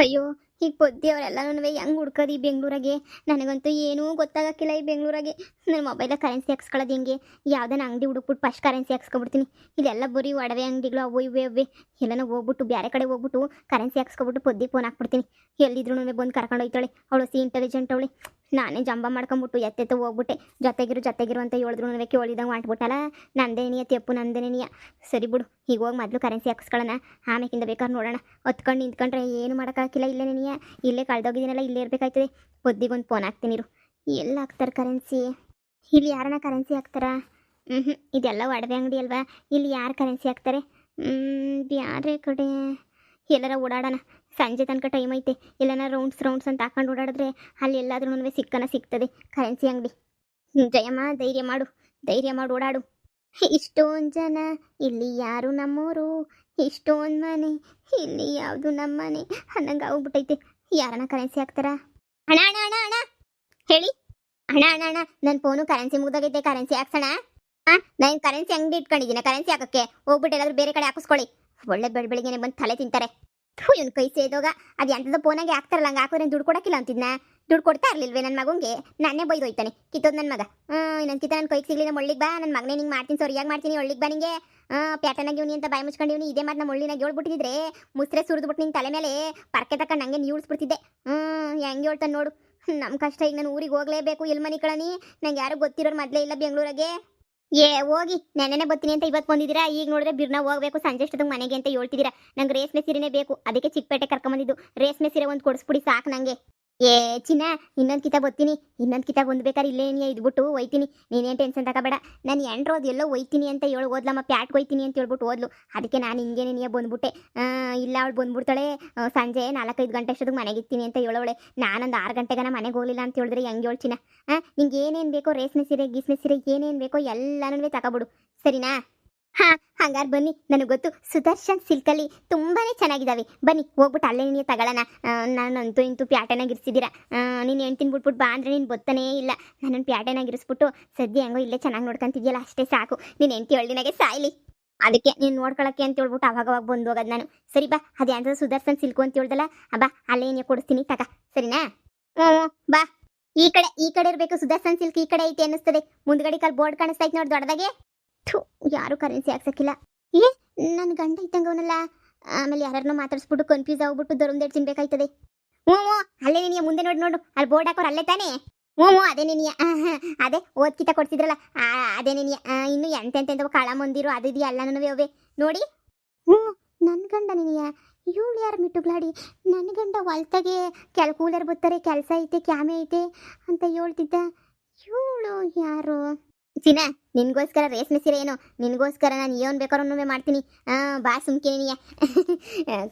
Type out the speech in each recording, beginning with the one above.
ಅಯ್ಯೋ ಈಗ ಪೊದ್ದಿಯವರೆಲ್ಲನೂ ಹೆಂಗೆ ಹುಡ್ಕೋದು ಈ ಬೆಂಗಳೂರಾಗೆ. ನನಗಂತೂ ಏನೂ ಗೊತ್ತಾಗಕ್ಕಿಲ್ಲ ಈ ಬೆಂಗಳೂರಾಗೆ. ನನ್ನ ಮೊಬೈಲಾಗ ಕರೆನ್ಸಿ ಹಾಕ್ಸ್ಕೊಳ್ಳೋದು ಹೆಂಗೆ, ಯಾವ್ದಾನ ಅಂಗಡಿ ಹುಡುಕ್ಬಿಟ್ಟು ಫಸ್ಟ್ ಕರೆನ್ಸಿ ಹಾಕ್ಸ್ಕೊಬಿಡ್ತೀನಿ. ಇಲ್ಲೆಲ್ಲ ಬರೀ ಒಡವೆ ಅಂಗಡಿಗಳು ಅವು ಇವೆ ಅವೇ. ಎಲ್ಲನೂ ಹೋಗ್ಬಿಟ್ಟು ಬೇರೆ ಕಡೆ ಹೋಗ್ಬಿಟ್ಟು ಕರೆನ್ಸಿ ಹಾಕ್ಸ್ಕೊಬಿಟ್ಟು ಪೊದ್ದಿ ಫೋನ್ ಹಾಕ್ಬಿಡ್ತೀನಿ. ಎಲ್ಲಿದ್ರು ಬಂದು ಕರ್ಕೊಂಡು ಹೋಯ್ತಾಳೆ ಅವಳು. ಇಂಟೆಲಿಜೆಂಟ್ ಅವಳೆ. ನಾನೇ ಜಂಬ ಮಾಡ್ಕೊಂಬಿಟ್ಟು ಎತ್ತೆತ್ತ ಹೋಗ್ಬಿಟ್ಟೆ. ಜೊತೆಗಿರು ಅಂತ ಹೇಳಿದ್ರು ಕೇಳಿದಂಗೆ ಮಾಡ್ಬಿಟ್ಟಲ್ಲ. ನಂದೇನಿಯ ತೆಪ್ಪು ನಂದೇನಿಯ. ಸರಿ ಬಿಡು, ಈಗ ಹೋಗಿ ಮೊದಲು ಕರೆನ್ಸಿ ಹಾಕ್ಸ್ಕೊಳ್ಳೋಣ, ಆಮೇಕಿಂದ ಬೇಕಾದ್ರೆ ನೋಡೋಣ. ಹೊತ್ಕೊಂಡು ನಿಂತ್ಕೊಂಡ್ರೆ ಏನು ಮಾಡೋಕ್ಕಾಗಿಲ್ಲ. ಇಲ್ಲೇ ನೀನಿಯ ಇಲ್ಲೇ ಕಳೆದೋಗಿದ್ದೀನಲ್ಲ, ಇಲ್ಲೇ ಇರಬೇಕಾಯ್ತದೆ. ಪೊದ್ದಿಗೊಂದು ಫೋನ್ ಹಾಕ್ತೀನಿ ಇರು. ಎಲ್ಲ ಹಾಕ್ತಾರೆ ಕರೆನ್ಸಿ? ಇಲ್ಲಿ ಯಾರನ್ನ ಕರೆನ್ಸಿ ಹಾಕ್ತಾರಾ? ಇದೆಲ್ಲ ಒಡವೆ ಅಂಗಡಿ ಅಲ್ವಾ, ಇಲ್ಲಿ ಯಾರು ಕರೆನ್ಸಿ ಹಾಕ್ತಾರೆ? ಯಾರೇ ಕಡೆ ಎಲ್ಲರ ಓಡಾಡೋಣ. ಸಂಜೆ ತನಕ ಟೈಮ್ ಐತೆ. ಎಲ್ಲನ ರೌಂಡ್ಸ್ ಅಂತ ಹಾಕೊಂಡು ಓಡಾಡಿದ್ರೆ ಅಲ್ಲಿ ಎಲ್ಲಾದ್ರೂ ಸಿಗ್ತದೆ ಕರೆನ್ಸಿ ಅಂಗಡಿ. ಜಯಮ್ಮ, ಧೈರ್ಯ ಮಾಡು ಓಡಾಡು. ಇಷ್ಟೊಂದು ಜನ ಇಲ್ಲಿ ಯಾರು ನಮ್ಮೋರು, ಇಷ್ಟೊಂದು ಮನೆ ಇಲ್ಲಿ ಯಾವುದು ನಮ್ಮನೆ ಅನ್ನಂಗೆ ಆಗ್ಬಿಟ್ಟೈತೆ. ಯಾರನ್ನ ಕರೆನ್ಸಿ ಹಾಕ್ತಾರ? ಅಣ್ಣ ಅಣ್ಣ ಅಣ್ಣ ಅಣ್ಣ ಹೇಳಿ. ಅಣ್ಣ ನನ್ನ ಫೋನು ಕರೆನ್ಸಿ ಮುಗ್ದಾಗೈತೆ, ಕರೆನ್ಸಿ ಹಾಕ್ಸೋಣ. ನಾನು ಕರೆನ್ಸಿ ಅಂಗಡಿ ಇಟ್ಕೊಂಡಿದ್ದೀನಿ, ಕರೆನ್ಸಿ ಹಾಕಕ್ಕೆ ಹೋಗ್ಬಿಟ್ಟು ಎಲ್ಲಾದ್ರೂ ಬೇರೆ ಕಡೆ ಹಾಕಿಸ್ಕೊಳ್ಳಿ. ಒಳ್ಳೆ ಬೆಳಗ್ಗೆನೆ ಬಂದು ತಲೆ ತಿಂತಾರೆ. ಇವನು ಕೈ ಸೇದೋಗ ಅದು ಎಂಥದ್ದು ಫೋನಾಗೆ ಹಾಕ್ತಾರಲ್ಲ, ಹಂಗೆ ಹಾಕೋದ್ರೆ ದುಡ್ಡು ಕೊಡೋಕ್ಕಿಲ್ಲ ಅಂತಿದ್ನ. ದುಡ್ಡು ಕೊಡ್ತಾ ಇರಲಿಲ್ವೇ ನನ್ನ ಮಗಂಗೆ? ನಾನೇ ಬೈದು ಹೋಯ್ತಾನೆ ಕಿತ್ತೋದು ನನ್ನ ಮಗ. ಇನ್ನೊಂದು ಕಿತ್ತ ನನ್ನ ಕೈಗೆ ಸಿಗಲಿ, ನಮ್ಮ ಒಳ್ಳಿಗೆ ಬಾ, ನನ್ನ ಮಗನೇ ನಿಂಗೆ ಮಾಡ್ತೀನಿ, ಸರಿಯಾಗಿ ಮಾಡ್ತೀನಿ, ಒಳ್ಳಿಗೆ ಬಾ ನಿಂಗೆ. ಪ್ಯಾಟರ್ನಾಗಿ ಇವನಿ ಅಂತ ಬಾಯಿ ಮುಚ್ಕೊಂಡಿವ್ನಿ. ಇದೇ ಮಾತು ನಮ್ಮ ಒಳ್ಳಿನಾಗ ಹೇಳ್ಬಿಟ್ಟಿದ್ರೆ ಮುಸ್ರೆ ಸುರಿದ್ಬಿಟ್ಟು ನಿನ್ನ ತಲೆ ಮೇಲೆ ಪರ್ಕೆ ತಕೊಂಡು ನಂಗೆ ನೀಳ್ಸ್ಬಿಡ್ತಿದ್ದೆ. ಹೆಂಗೆ ಹೇಳ್ತಾನೆ ನೋಡು. ನಮ್ಮ ಕಷ್ಟ ಈಗ ನಾನು ಊರಿಗೆ ಹೋಗಲೇಬೇಕು. ಎಲ್ಲಿ ಮನೆ ಕಳನಿ? ನಂಗೆ ಯಾರು ಗೊತ್ತಿರೋರು ಮೊದಲೇ ಇಲ್ಲ ಬೆಂಗಳೂರಾಗೆ. ಹೋಗಿ ನೆನ್ನೆನೆ ಬರ್ತೀನಿ ಅಂತ ಇವತ್ತು ಬಂದಿದ್ದೀರಾ. ಈಗ ನೋಡಿದ್ರೆ ಬಿರ್ನ ಹೋಗ್ಬೇಕು ಸಂಜೆ ಅಷ್ಟೊತ್ತಿಗೆ ಮನೆಗೆ ಅಂತ ಹೇಳ್ತಿದ್ದೀರಾ. ನಂಗೆ ರೇಷ್ಮೆ ಸೀರೆನೇ ಬೇಕು, ಅದಕ್ಕೆ ಚಿಕ್ಕಪೇಟೆ ಕರ್ಕೊಂಬಂದಿದ್ದು. ರೇಷ್ಮೆ ಸೀರೆ ಒಂದು ಕೊಡಿಸ್ಬಿಡಿ ಸಾಕು ನಂಗೆ. ಚಿನ್ನ, ಇನ್ನೊಂದು ಕಿತ ಬರ್ತೀನಿ. ಇನ್ನೊಂದು ಕಿತ ಒಂದು ಬೇಕಾದ್ರೆ ಇಲ್ಲೇ ನೀ ಇದ್ಬಿಟ್ಟು ಹೋಯ್ತೀನಿ. ನೀನೇನು ಟೆನ್ಷನ್ ತಗೋಬೇಡ. ನಾನು ಎಂಡ್ರೋದು ಎಲ್ಲೋ ಹೋಯ್ತೀನಿ ಅಂತ ಹೇಳಿ ಓದ್ಲಮ್ಮ, ಪ್ಯಾಟ್ಗೆ ಹೋಯ್ತೀನಿ ಅಂತ ಹೇಳ್ಬಿಟ್ಟು ಓದ್ಲು. ಅದಕ್ಕೆ ನಾನು ಹಿಂಗೇನೆ ನೀ ಬಂದ್ಬಿಟ್ಟೆ. ಇಲ್ಲ ಅವಳು ಬಂದ್ಬಿಡ್ತಾಳೆ ಸಂಜೆ 4-5 ಗಂಟೆ ಅಷ್ಟೊತ್ತಿಗೆ ಮನೆಗೆ ಇರ್ತೀನಿ ಅಂತ ಹೇಳೋಳೆ. ನಾನೊಂದು 6 ಗಂಟೆಗೆ ಮನೆಗೆ ಹೋಗಲಿಲ್ಲ ಅಂತ ಹೇಳಿದ್ರೆ ಹೆಂಗೆ ಹೇಳ್ಚಿನ? ನಿಂಗೆ ಏನೇನು ಬೇಕೋ ರೇಷ್ಮೆ ಸೀರೆ ಏನೇನು ಬೇಕೋ ಎಲ್ಲನೂ ತಗೋಬಿಡು, ಸರಿನಾ? ಹಂಗಾರೆ ಬನ್ನಿ, ನನಗೆ ಗೊತ್ತು ಸುದರ್ಶನ್ ಸಿಲ್ಕಲ್ಲಿ ತುಂಬಾನೇ ಚೆನ್ನಾಗಿದ್ದಾವೆ. ಬನ್ನಿ ಹೋಗ್ಬಿಟ್ಟು ಅಲ್ಲೇ ನೀನು ತಗೊಳ್ಳೋಣ. ನಾನಂತೂ ಇಂತೂ ಪ್ಯಾಟರ್ನಾಗಿ ಇರಿಸಿದ್ದೀರಾ. ನೀನು ಹೆಣ್ತಿನ ಬಿಟ್ಬಿಟ್ಟು ಬಾ ಅಂದರೆ ನೀನು ಬತ್ತನೇ ಇಲ್ಲ. ನನ್ನನ್ನು ಪ್ಯಾಟರ್ನಾಗಿ ಇರಿಸ್ಬಿಟ್ಟು ಸದ್ಯ ಹೆಂಗೋ ಇಲ್ಲೇ ಚೆನ್ನಾಗಿ ನೋಡ್ಕೊಂತಿದ್ಯಲ್ಲ, ಅಷ್ಟೇ ಸಾಕು. ನೀನು ಹೆಂಡ್ತಿ ಹೇಳಿನಾಗೆ ಸಾಯ್ಲಿ. ಅದಕ್ಕೆ ನೀನು ನೋಡ್ಕೊಳಕ್ಕೆ ಅಂತ ಹೇಳ್ಬಿಟ್ಟು ಅವಾಗವಾಗ ಬಂದು ಹೋಗೋದು ನಾನು. ಸರಿ ಬಾ, ಅದು ಯಾವ್ದು ಸುದರ್ಶನ್ ಸಿಲ್ಕು ಅಂತ ಹೇಳ್ದಲ್ಲ, ಬಾ ಅಲ್ಲೇ ನೀನು ಕೊಡಿಸ್ತೀನಿ ತಗ, ಸರಿನಾ? ಬಾ. ಈ ಕಡೆ ಇರಬೇಕು ಸುದರ್ಶನ್ ಸಿಲ್ಕ್. ಈ ಕಡೆ ಐತೆ ಅನ್ನಿಸ್ತದೆ. ಮುಂದ್ಗಡೆ ಕಾಲ್ ಬೋರ್ಡ್ ಕಾಣಿಸ್ತೈತೆ ನೋಡಿ ದೊಡ್ಡದಾಗೆ. ಯಾರು ಕರೆನ್ಸಿ ಹಾಕ್ಸಕ್ಕಿಲ್ಲ. ನನ್ನ ಗಂಡ ಇದ್ದಂಗವನಲ್ಲ. ಆಮೇಲೆ ಯಾರನ್ನೂ ಮಾತಾಡಿಸ್ಬಿಟ್ಟು ಕನ್ಫ್ಯೂಸ್ ಆಗ್ಬಿಟ್ಟು ದೊರೊಂದೇಟ್ ತಿನ್ಬೇಕಾಯ್ತದೆ. ಅಲ್ಲೇ ನೀನಿಯ ಮುಂದೆ ನೋಡು ಅಲ್ಲಿ ಬೋರ್ಡ್ ಹಾಕೋರು ಅಲ್ಲೇ ತಾನೇ? ಅದೇ ನೀನಿಯ. ಅದೇ ಓದ್ಕಿತ ಕೊಡ್ತಿದ್ರಲ್ಲ ಅದೇ ನೀನಿಯ. ಇನ್ನು ಎಂತೆಂತ ಕಾಳ ಮಂದಿರು ಅದು ಇದೆಯಾ ಎಲ್ಲನೂ ಅವೇ ನೋಡಿ. ನನ್ನ ಗಂಡ ನೀನಿಯ. ಇವಳು ಯಾರು ಮಿಟ್ಟುಗ್ಲಾಡಿ? ನನ್ನ ಗಂಡ ಹೊಲ್ತಾಗೆ ಕೂಲರ್ ಬರ್ತಾರೆ, ಕೆಲಸ ಐತೆ, ಕ್ಯಾಮೆ ಐತೆ ಅಂತ ಹೇಳ್ತಿದ್ದ. ಇವಳು ಯಾರು? ಚಿನ್ನ, ನಿನ್ಗೋಸ್ಕರ ರೇಷ್ಮೆ ಸೀರೆ ಏನು? ನಿನ್ಗೋಸ್ಕರ ನಾನು ಏನು ಬೇಕಾದ್ರೂ ಮಾಡ್ತೀನಿ. ಬಾ ಸುಮ್ಕೆ ನೀನಿಯ.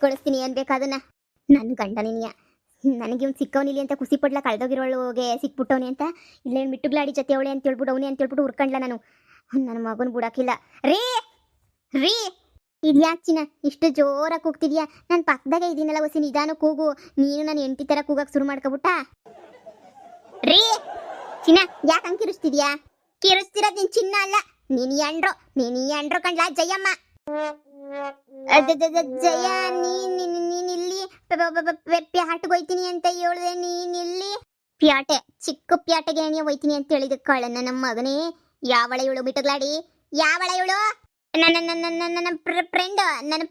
ಕೊಡಿಸ್ತೀನಿ ಏನು ಬೇಕಾದನ್ನ. ನನ್ನ ಗಂಡ ನೀನಿಯ. ನನಗೆ ಇವ್ನು ಸಿಕ್ಕವನಿಲ್ಲಿ ಅಂತ ಖುಷಿ ಪಡ್ಲ, ಕಳೆದೋಗಿರೋಳಿಗೆ ಸಿಕ್ಬಿಟ್ಟವನಿ ಅಂತ. ಇಲ್ಲೇ ಮಿಟ್ಟುಗ್ಲಾಡಿ ಜೊತೆ ಅವಳೆ ಅಂತ ಹೇಳ್ಬಿಟ್ಟು ಅವನಿ ಅಂತ ಹೇಳ್ಬಿಟ್ಟು ಹುರ್ಕಂಡ್ಲ ನಾನು. ನನ್ನ ಮಗನ ಬಿಡಾಕಿಲ್ಲ. ರೀ ಇದ್ಯಾಕೆ ಚಿನ್ನ ಇಷ್ಟು ಜೋರಾಗಿ ಕೂಗ್ತಿದ್ಯಾ? ನಾನು ಪಕ್ಕದಾಗೆ ಇದೀನಲ್ಲ ಹೊಸಿ, ನಿಧಾನ ಕೂಗು. ನೀನು ನಾನು ಹೆಂಡತಿ ಥರ ಕೂಗಕ್ಕೆ ಶುರು ಮಾಡ್ಕೊಬಿಟ್ಟ. ರೀ ಚಿನ್ನ, ಯಾಕೆ ಹಂಗೆ ಕಿರಿಸ್ತಿದ್ಯಾ? ಕಿರಿಸ್ತಿರೋದು ನಿನ್ ಚಿನ್ನ ಅಲ್ಲ, ನೀನು ಎಂಡ್ರೋ ಕಂಡ್ಲಾ ಜಯಮ್ಮ. ಜಯ, ನೀನಿಲ್ಲಿ ಪ್ಯಾಟ್ಗೆ ಹೋಯ್ತೀನಿ ಅಂತ ಹೇಳಿದೆ. ನೀನಿಲ್ಲಿ ಪ್ಯಾಟೆ, ಚಿಕ್ಕ ಪ್ಯಾಟೆಗೆ ಏನೇ ಹೋಯ್ತೀನಿ ಅಂತ ಹೇಳಿದ ಕಳನ್ನ ನಮ್ಮ ಮಗನೇ. ಯಾವಳ ಇವಳು ಮಿಟ್ಟುಗ್ಲಾಡಿ? ಯಾವಳ ಇವಳು? ನನ್ನ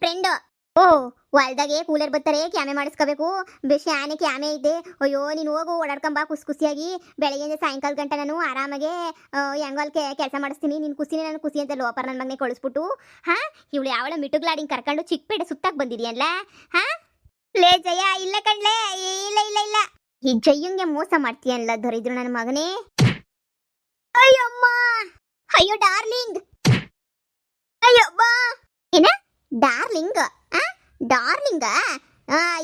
ಫ್ರೆಂಡ್. ಹೊಲ್ದಾಗೆ ಕೂಲರ್ ಬರ್ತಾರೆ, ಕ್ಯಾಮೆ ಮಾಡಿಸ್ಕೋಬೇಕು. ಶಾನೆ ಕ್ಯಾಮೆ ಐತೆ. ಅಯ್ಯೋ ನೀನು ಹೋಗು, ಓಡಾಡ್ಕೊಂಬಾ ಖುಷಿಯಾಗಿ. ಬೆಳಗ್ಗೆಯಿಂದ ಸಾಯಂಕಾಲ ಗಂಟೆ ನಾನು ಆರಾಮಾಗೆ ಹೆಂಗಲ್ ಕೆಲಸ ಮಾಡಿಸ್ತೀನಿ. ನಿನ್ನ ಖುಷಿನೇ ನನ್ನ ಖುಷಿ ಅಂತ ಲೋಪರ್ ನನ್ನ ಮಗನೇ ಕಳಿಸ್ಬಿಟ್ಟು. ಇವಳು ಯಾವಳ ಮಿಟ್ಟುಗ್ಲಾಡಿಂಗ್ ಕರ್ಕೊಂಡು ಚಿಕ್ಕಪೇಟೆ ಸುತ್ತಾಕ್ ಬಂದಿದ್ಯಲ್ಲ? ಲೇ ಜಯ, ಇಲ್ಲ ಕಣ್ಲೆ, ಇಲ್ಲ ಈ ಜಯ್ಯಂಗೆ ಮೋಸ ಮಾಡ್ತೀಯಲ್ಲ ದೊರಿದ್ರು ನನ್ನ ಮಗನೇ. ಅಯ್ಯಮ್ಮ, ಅಯ್ಯೋ ಡಾರ್ಲಿಂಗ್. ಅಯ್ಯಬ್ಬ, ಏನ ಡಾರ್ಲಿಂಗ್? ಡಾರ್ಲಿಂಗ?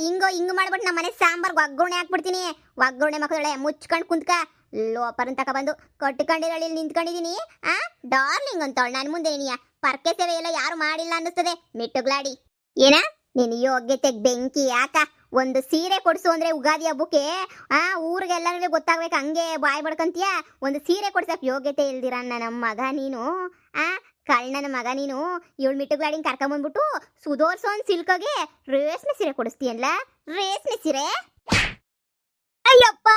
ಹಿಂಗ ಮಾಡ್ಬಿಟ್ಟು ನಮ್ಮ ಮನೆ ಸಾಂಬಾರ್ಗೆ ಒಗ್ಗರಣೆ ಹಾಕ್ಬಿಡ್ತೀನಿ. ಒಗ್ಗರಣೆ ಮಕ್ಕಳೇ ಮುಚ್ಕೊಂಡು ಕುಂತ್ಕ. ಲೋಪರ್ ಅಂತ ಬಂದು ಕಟ್ಕೊಂಡಿರಳಿ ನಿಂತ್ಕೊಂಡಿದೀನಿ. ಡಾರ್ಲಿಂಗ್ ಅಂತವಳು ನನ್ನ ಮುಂದೆ ನೀಯ. ಪರ್ಕೆ ಸೇವೆ ಎಲ್ಲ ಯಾರು ಮಾಡಿಲ್ಲ ಅನ್ನಿಸ್ತದೆ ಮಿಟ್ಟುಗ್ಲಾಡಿ. ಏನ ನೀನು ಯೋಗ್ಯತೆಗೆ ಬೆಂಕಿ ಯಾಕ? ಒಂದು ಸೀರೆ ಕೊಡ್ಸು ಅಂದ್ರೆ ಉಗಾದಿ ಹಬ್ಬಕ್ಕೆ ಊರಿಗೆಲ್ಲರೂ ಗೊತ್ತಾಗ್ಬೇಕು, ಹಂಗೆ ಬಾಯ್ ಬಡ್ಕಂತೀಯ. ಒಂದು ಸೀರೆ ಕೊಡ್ಸಕ್ ಯೋಗ್ಯತೆ ಇಲ್ದಿರ ನನ್ನ ಮಗ ನೀನು. ಕಳ್ಳನ ಮಗ ನೀನು 7 ಮೀಟರ್ ಕರ್ಕೊಂಬಂದ್ಬಿಟ್ಟು ಸುದೋರ್ಸೋನ್ ಸಿಲ್ಕಗೆ ರೇಷ್ಮೆ ಸೀರೆ ಕೊಡಿಸ್ತೀಯಲ್ಲ, ರೇಷ್ಮೆ ಸೀರೆ. ಅಯ್ಯಪ್ಪ,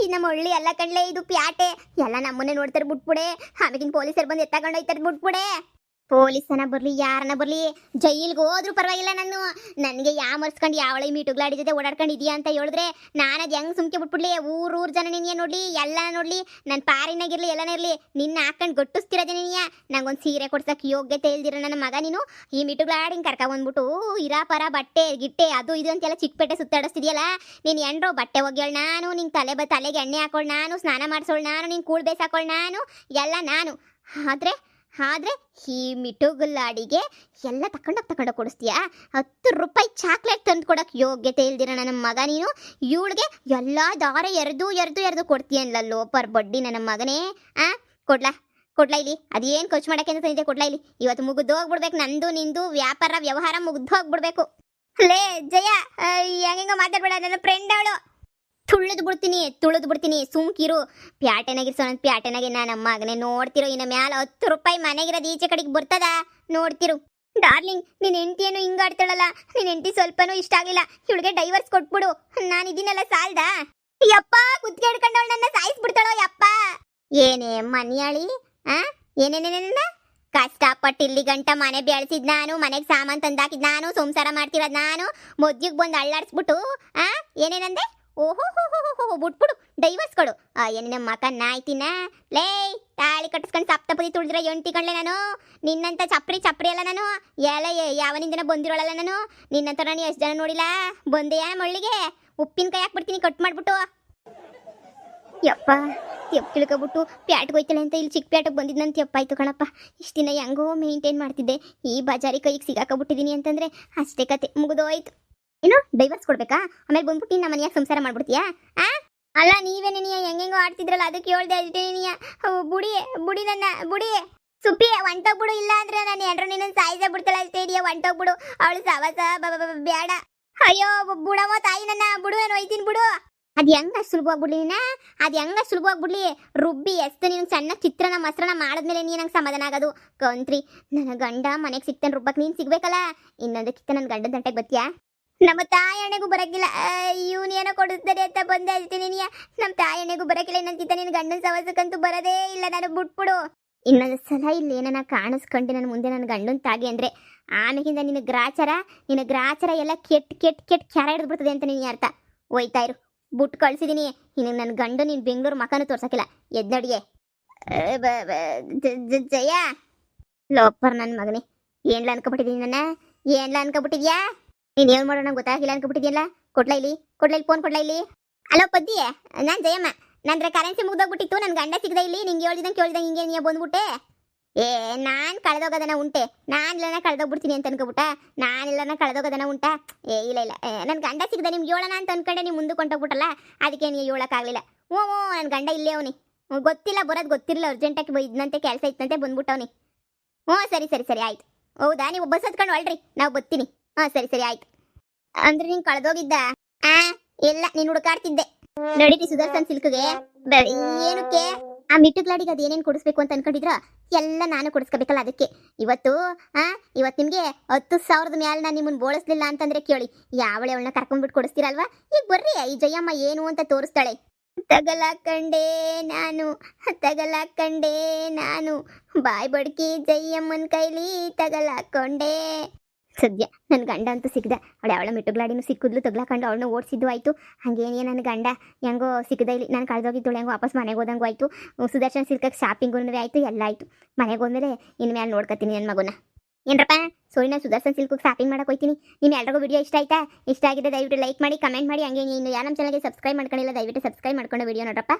ಈ ನಮ್ಮ ಒಳ್ಳಿ ಎಲ್ಲ ಕಣ್ಲೆ ಇದು ಪ್ಯಾಟೆ ಎಲ್ಲ ನಮ್ಮನ್ನೇ ನೋಡ್ತಾರೆ ಬಿಟ್ಬಿಡೆ. ಆಮೇಗಿನ ಪೊಲೀಸರು ಬಂದು ಎತ್ತಕೊಂಡು ಹೋಯ್ತಾರೆ ಬಿಟ್ಬಿಡೆ. ಪೊಲೀಸನ ಬರ್ಲಿ ಯಾರನ್ನ ಬರ್ಲಿ ಜೈಲ್ಗೆ ಹೋದ್ರೂ ಪರವಾಗಿಲ್ಲ. ನನಗೆ ಮರ್ಸ್ಕೊಂಡು ಯಾವಳ ಮೀಟುಗಳಾಡಿ ಜೊತೆ ಓಡಾಡ್ಕೊಂಡಿದ್ಯಾ ಅಂತ ಹೇಳಿದ್ರೆ ನಾನು ಅದು ಹೆಂಗ್ ಸುಮ್ಕೆ ಬಿಟ್ಬಿಡ್ಲಿ. ಊರ್ ಜನ ನಿನ್ಯ ನೋಡ್ಲಿ, ಎಲ್ಲ ನೋಡ್ಲಿ, ನನ್ನ ಪಾರಿನಾಗಿರ್ಲಿ ಎಲ್ಲನೇ ಇರಲಿ, ನಿನ್ನ ಹಾಕೊಂಡು ಗಟ್ಟಿಸ್ತಿರೋದೆ ನಿನ್ಯ. ನಂಗೊಂದು ಸೀರೆ ಕೊಡ್ಸಕ್ಕೆ ಯೋಗ್ಯತೆ ಇಲ್ದಿರ ನನ್ನ ಮಗ ನೀನು ಈ ಮೀಟುಗಳಾಡಿ ಕರ್ಕೊಂಡ್ಬಂದ್ಬಿಟ್ಟು ಇರಾಪರ ಬಟ್ಟೆ ಗಿಟ್ಟೆ ಅದು ಇದು ಅಂತೆಲ್ಲ ಚಿಕ್ಕಪೇಟೆ ಸುತ್ತಾಡಿಸ್ತಿದ್ಯಲ್ಲ. ನೀನು ಎಂಡ್ರೋ ಬಟ್ಟೆ ಒಗ್ಯಾಳ್ ನಾನು, ನಿಂಗೆ ತಲೆಗೆ ಎಣ್ಣೆ ಹಾಕೊಳ್ಳ ನಾನು, ಸ್ನಾನ ಮಾಡಿಸೋಳು ನಾನು, ನಿಂಗೆ ಕೂಳ್ ಬೇಸಾಕೊಳ್ಳ ನಾನು, ಎಲ್ಲ ನಾನು. ಆದ್ರೆ ಈ ಮಿಟುಗುಲ್ಲಾಡಿಗೆ ಎಲ್ಲ ತಕೊಂಡೋಗಿ ಕೊಡಿಸ್ತೀಯಾ? 10 ರೂಪಾಯಿ ಚಾಕ್ಲೇಟ್ ತಂದು ಕೊಡೋಕೆ ಯೋಗ್ಯತೆ ಇಲ್ದಿರ ನನ್ನ ಮಗ ನೀನು. ಇವಳಿಗೆ ಎಲ್ಲ ದಾರ ಎರ್ದು ಕೊಡ್ತೀಯಲ್ಲ ಲೋಪರ್ ಬಡ್ಡಿ ನನ್ನ ಮಗನೇ. ಕೊಡ್ಲಾ ಇಲ್ಲಿ ಅದೇನು ಖರ್ಚು ಮಾಡೋಕೆ ಅಂತ ತಂದಿದ್ದೆ, ಕೊಡ್ಲಾ ಇಲ್ಲಿ. ಇವತ್ತು ಮುಗಿದೋಗ್ಬಿಡ್ಬೇಕು, ನಂದು ನಿಂದು ವ್ಯವಹಾರ ಮುಗ್ದೋಗ್ಬಿಡ್ಬೇಕು. ಲೇ ಜಯ, ಹೆಂಗ ಮಾತಾಡ್ಬೇಡ, ನನ್ನ ಫ್ರೆಂಡ್ ಅವಳು. ತುಳಿದು ಬಿಡ್ತೀನಿ ಸುಮ್ಕಿರು. ಪ್ಯಾಟೆನಾಗೆ ನಮ್ಮ ಮಗನೇ ನೋಡ್ತಿರೋ. ಇನ್ನ ಮ್ಯಾಲ 10 ರೂಪಾಯಿ ಮನೆಗಿರೋದು ಈಚೆ ಕಡೆಗೆ ಬರ್ತದ ನೋಡ್ತಿರು. ಡಾರ್ಲಿಂಗ್, ನಿನ್ನ ಹೆಂಡತಿಯನ್ನು ಹಿಂಗಾಡ್ತಾಳಲ್ಲ, ನಿನ್ನ ಹೆಂಡತಿ ಸ್ವಲ್ಪನೂ ಇಷ್ಟ ಆಗಿಲ್ಲ. ಇವಳಿಗೆ ಡೈವರ್ಸ್ ಕೊಟ್ಬಿಡು. ನಾನು ಇದನ್ನೆಲ್ಲ ಸಾಲ್ದ? ಯಪ್ಪ, ಕುತ್ತಿಗೆ ಹಿಡ್ಕೊಂಡವಳು ನನ್ನ ಸಾಯಿಸ್ಬಿಡ್ತಾಳೋ ಯಪ್ಪ. ಏನೇ ಮನಿಯಾಳಿ, ಏನೇನೇನ ಕಷ್ಟಪಟ್ಟು ಇಲ್ಲಿ ಗಂಟ ಮನೆ ಬೆಳೆಸಿದ್ ನಾನು, ಮನೆಗೆ ಸಾಮಾನು ತಂದಾಕಿದ್ ನಾನು, ಸಂಸಾರ ಮಾಡ್ತಿರೋದು ನಾನು, ಮದ್ಯಗೆ ಬಂದು ಅಳ್ಳಾಡ್ಸ್ಬಿಟ್ಟು ಏನೇನಂದೆ? ಓಹೋ ಬಿಟ್ಬಿಡು, ಡೈವರ್ಸ್ ಕೊಡು. ಏನ ಮಕ ನಾಯ್ತಿನ ಲೇ, ತಾಳಿ ಕಟ್ಟಿಸ್ಕೊಂಡು ಸಪ್ತಪದಿ ತುಳಿದ್ರೆ ಎಂಟಿಕೊಂಡ್ಲೆ ನಾನು. ನಿನ್ನಂತ ಚಪ್ರಿ ಅಲ್ಲ ನಾನು. ಯಾವನಿಂದನ ಬಂದಿರೋಳಲ್ಲ ನಾನು. ನಿನ್ನಂತ ನಾನು ಎಷ್ಟು ಜನ ನೋಡಿಲ್ಲ. ಬಂದೆಯಾ ಮಳ್ಳಿಗೆ ಉಪ್ಪಿನಕಾಯಿ ಹಾಕ್ಬಿಡ್ತೀನಿ ಕಟ್ ಮಾಡ್ಬಿಟ್ಟು. ಯಪ್ಪ, ತಿಳ್ಕೊಬಿಟ್ಟು ಪ್ಯಾಟ್ಗೆ ಹೋಯ್ತಾಳೆ ಅಂತ ಇಲ್ಲಿ ಚಿಕ್ಕ ಪ್ಯಾಟಿಗೆ ಬಂದಿದ್ದಂತ ಯಪ್ಪ ಆಯ್ತು ಕಣಪ್ಪ. ಇಷ್ಟು ದಿನ ಹೆಂಗೋ ಮೇಂಟೈನ್ ಮಾಡ್ತಿದ್ದೆ, ಈ ಬಜಾರಿ ಕೈಗೆ ಸಿಗಾಕಬಿಟ್ಟಿದ್ದೀನಿ ಅಂತಂದ್ರೆ ಅಷ್ಟೇ ಕತೆ ಮುಗಿದೋಯ್ತು. ಏನು ಡೈವರ್ಸ್ ಕೊಡ್ಬೇಕಾ? ಆಮೇಲೆ ಬಂದ್ಬಿಟ್ಟು ನಮ್ಮ ಮನೆಯಾಗ ಸಂಸಾರ ಮಾಡ್ಬಿಡ್ತೀಯಾ? ಅಲ್ಲ, ನೀವೇನೇ ಹೆಂಗೆಂಗೋ ಆಡ್ತಿದ್ರಲ್ಲ ಅದಕ್ಕೆ ಹೇಳ್ದೆ ಅಷ್ಟೇ. ಬುಡಿ ನನ್ನ ಬುಡಿ ಸುಪ್ಪಿ ಒಂಟೋಗ್ಬಿಡು. ಇಲ್ಲ ಅಂದ್ರೆ ನಾನು ಎಲ್ರು ನಿನ್ನ ಸಾಯಿಸ ಬಿಡ್ತಾಳೆ ಅಷ್ಟೇ. ಇದೆಯಾ ಒಂಟೋಗ್ಬಿಡು, ಅವಳು ಸವಸ ಬೇಡ. ಅಯ್ಯೋ ಬುಡವೋ ತಾಯಿ, ನನ್ನ ಬುಡು, ನಾನು ಒಯ್ತೀನಿ ಬಿಡು. ಅದು ಹೆಂಗ ಸುಲಭವಾಗ್ಬಿಡ್ಲಿ? ರುಬ್ಬಿ ಎಸ್ತು ನೀನು ಸಣ್ಣ ಚಿತ್ರನ ಮೊಸರನ್ನ ಮಾಡಿದ್ಮೇಲೆ ನೀನು ನಂಗೆ ಸಮಾಧಾನ ಆಗೋದು. ಕಂತ್ರಿ, ನನ್ನ ಗಂಡ ಮನೆಗೆ ಸಿಗ್ತಾನೆ, ರುಬ್ಬಕ್ಕೆ ನೀನು ಸಿಗ್ಬೇಕಲ್ಲ. ಇನ್ನೊಂದಕ್ಕಿಂತ ನನ್ನ ಗಂಡನ ತಂಟೆಗೆ ಬತ್ತೀಯಾ? ನಮ್ಮ ತಾಯಣ್ಣೆಗೂ ಬರಕಿಲ್ಲ, ಇವನೇನೋ ಕೊಡಿಸ್ತಾರೆ ಅಂತ ಬಂದೆ ಅಷ್ಟೇ. ನೀನಿಯ ನಮ್ಮ ತಾಯಣ್ಣೆಗೂ ಬರಕಿಲ್ಲ, ಇನ್ನೊಂದ್ಕಿಂತ ನಿನ್ನ ಗಂಡನ ಸವಸಕ್ಕಂತೂ ಬರೋದೇ ಇಲ್ಲ. ನಾನು ಬಿಟ್ಬಿಡು. ಇನ್ನೊಂದು ಸಲ ಇಲ್ಲಿ ಏನನ್ನ ಕಾಣಿಸ್ಕೊಂಡೆ ನನ್ನ ಮುಂದೆ ನನ್ನ ಗಂಡನ ತಾಗಿ ಅಂದರೆ ಆಮೇಲಿಂದ ನಿನ್ನ ಗ್ರಾಚಾರ ಎಲ್ಲ ಕೆಟ್ಟ ಕ್ಯಾರ ಹಿಡಿದ್ಬಿಡ್ತದೆ ಅಂತ ನೀನು ಅರ್ಥ. ಹೋಯ್ತಾ ಇರು, ಬುಟ್ಟು ಕಳ್ಸಿದೀನಿ. ಇನ್ನು ನನ್ನ ಗಂಡು ನೀನು ಬೆಂಗಳೂರು ಮಕನೂ ತೋರ್ಸಕ್ಕಿಲ್ಲ. ಎದ್ನಡಿಗೆ ಜಯ. ಲೋಪರ್ ನನ್ನ ಮಗನೇ, ಏನ್ಲ ಅನ್ಕೊಬಿಟ್ಟಿದ್ಯಾ? ನೀನ್ ಏನ್ ಮಾಡೋಣ ಗೊತ್ತಾಗಿಲ್ಲ ಅನ್ಕೊಬಿಟ್ಟಿದ್ಯಲ್ಲ. ಕೊಡ್ಲಾ ಇಲ್ಲಿ ಫೋನ್ ಕೊಡ್ಲಾ ಇಲ್ಲಿ. ಅಲೋ ಪದ್ದಿ, ನಾನು ಜಯಮ್ಮ. ನಂದ್ರೆ ಕರೆನ್ಸಿ ಮುಗ್ದೋಗ್ಬಿಟ್ಟಿತ್ತು, ನನ್ನ ಗಂಡ ಸಿಗದ ಇಲ್ಲಿ. ನಿಂಗೆ ಕೇಳ್ದಂಗೆ ಹಿಂಗೆ ನೀ ಬಂದ್ಬಿಟ್ಟೆ. ನಾನು ಕಳೆದೋಗೋದನ ಉಂಟೆ? ನಾನೆಲ್ಲನ ಕಳೆದೋಗ್ಬಿಡ್ತೀನಿ ಅಂತ ಅನ್ಕೊಬಿಟ್ಟ? ನಾನೆಲ್ಲನ ಕಳೆದೋಗೋದನ ಉಂಟಾ? ಇಲ್ಲ ನನ್ನ ಗಂಡ ಸಿಗದ ನಿಮ್ಗೆ ಹೇಳೋಣ ಅಂತ ಅನ್ಕೊಂಡೆ. ನೀವು ಮುಂದಕ್ಕೆ ಹೊಂಟೋಗ್ಬಿಟ್ಟಲ್ಲ, ಅದಕ್ಕೆ ನೀವು ಹೇಳೋಕ್ಕಾಗಲಿಲ್ಲ. ಓ ನನ್ನ ಗಂಡ ಇಲ್ಲೇ ಅವನಿ. ಗೊತ್ತಿಲ್ಲ, ಬರೋದು ಗೊತ್ತಿರಲಿಲ್ಲ. ಅರ್ಜೆಂಟಾಗಿ ಇದ್ನಂತೆ, ಕೆಲಸ ಇತ್ತಂತೆ, ಬಂದ್ಬಿಟ್ಟವನಿ. ಸರಿ ಆಯ್ತು. ಹೌದಾ, ನೀವು ಬಸ್ ಹತ್ಕೊಂಡು ಹೊಳ್ರಿ, ನಾವು ಬರ್ತೀನಿ. ಸರಿ ಆಯ್ತು. ಅಂದ್ರೆ ನೀನ್ ಕಳೆದೋಗಿದ್ದ? ಇಲ್ಲ, ನೀನ್ ಹುಡುಕಾಡ್ತಿದ್ದೆ. ನಡೀತಿ ಸುದರ್ಶನ್ ಸಿಲ್ಕ್ಗೆ. ಏನಕ್ಕೆ? ಆ ಮಿಟ್ಟುಗ್ಲಾಡಿಗೆ ಅದೇನೇನು ಕೊಡಿಸ್ಬೇಕು ಅಂತ ಅನ್ಕೊಂಡಿದ್ರ ಎಲ್ಲ ನಾನು ಕೊಡಿಸ್ಕೋಬೇಕಲ್ಲ. ಅದಕ್ಕೆ ಇವತ್ತು ನಿಮ್ಗೆ 10,000 ಮ್ಯಾಲೆ ನಾನು ನಿಮ್ಮನ್ನ ಬೋಳಿಸ್ಲಿಲ್ಲ ಅಂತಂದ್ರೆ ಕೇಳಿ, ಯಾವಳೆ ಅವಳನ್ನ ಕರ್ಕೊಂಡ್ಬಿಟ್ಟು ಕೊಡಿಸ್ತೀರಲ್ವಾ? ಈಗ ಬರ್ರಿ, ಈ ಜಯಮ್ಮ ಏನು ಅಂತ ತೋರಿಸ್ತಾಳೆ. ತಗಲಾಕಂಡೆ ನಾನು ಬಾಯ್ ಬಡ್ಕಿ ಜಯಮ್ಮನ ಕೈಲಿ ತಗಲಾಕೊಂಡೆ. ಸದ್ಯ ನನ್ನ ಗಂಡ ಅಂತೂ ಸಿಕ್ಕದ. ಅವಳ ಮಿಟ್ಟುಗ್ಲಾಡಿನೂ ಸಿಕ್ಕಿದ್ಲು, ತಗ್ಲಾಕೊಂಡು ಅವಳನ್ನ ಓಡಿಸಿದ್ದು ಆಯಿತು. ಹಾಗೇನೇ ನನ್ನ ಗಂಡ ಹೆಂಗೋ ಸಿಕ್ಕದ ಇಲ್ಲಿ. ನಾನು ಕಳೆದೋಗಿದ್ದಳು ಹೆಂಗೋ ವಾಪಸ್ ಮನೆಗೆ ಹೋದಂಗೂ ಆಯಿತು. ಸುದರ್ಶನ್ ಸಿಲ್ಕಕ್ಕೆ ಶಾಪಿಂಗೂ ಆಯಿತು, ಎಲ್ಲ ಆಯಿತು. ಮನೆಗೆ ಹೋದ್ಮೇಲೆ ಇನ್ಮೇಲೆ ನೋಡ್ಕೊತೀನಿ ನನ್ನ ಮಗುನ. ಏನರಪ್ಪ ನಾನು ಸುದರ್ಶನ್ ಸಿಲ್ಕ್ಗೆ ಶಾಪಿಂಗ್ ಮಾಡಕ್ಕೆ ಹೋಗ್ತೀನಿ. ನಿಮ್ಮ ಎಲ್ರಿಗೂ ವಿಡಿಯೋ ಇಷ್ಟ ಆಯ್ತಾ? ಇಷ್ಟ ಆಗಿದೆ ದಯವಿಟ್ಟು ಲೈಕ್ ಮಾಡಿ, ಕಮೆಂಟ್ ಮಾಡಿ. ಹಂಗೆ ಇನ್ನು ಯಾರು ನಮ್ಮ ಚಾನಲ್ಗೆ ಸಬ್ಸ್ಕ್ರೈಬ್ ಮಾಡ್ಕೊಂಡಿಲ್ಲ ದಯವಿಟ್ಟು ಸಬ್ಸ್ಕ್ರೈಬ್ ಮಾಡ್ಕೊಂಡು ವಿಡಿಯೋ ನೋಡ್ರಪ್ಪ.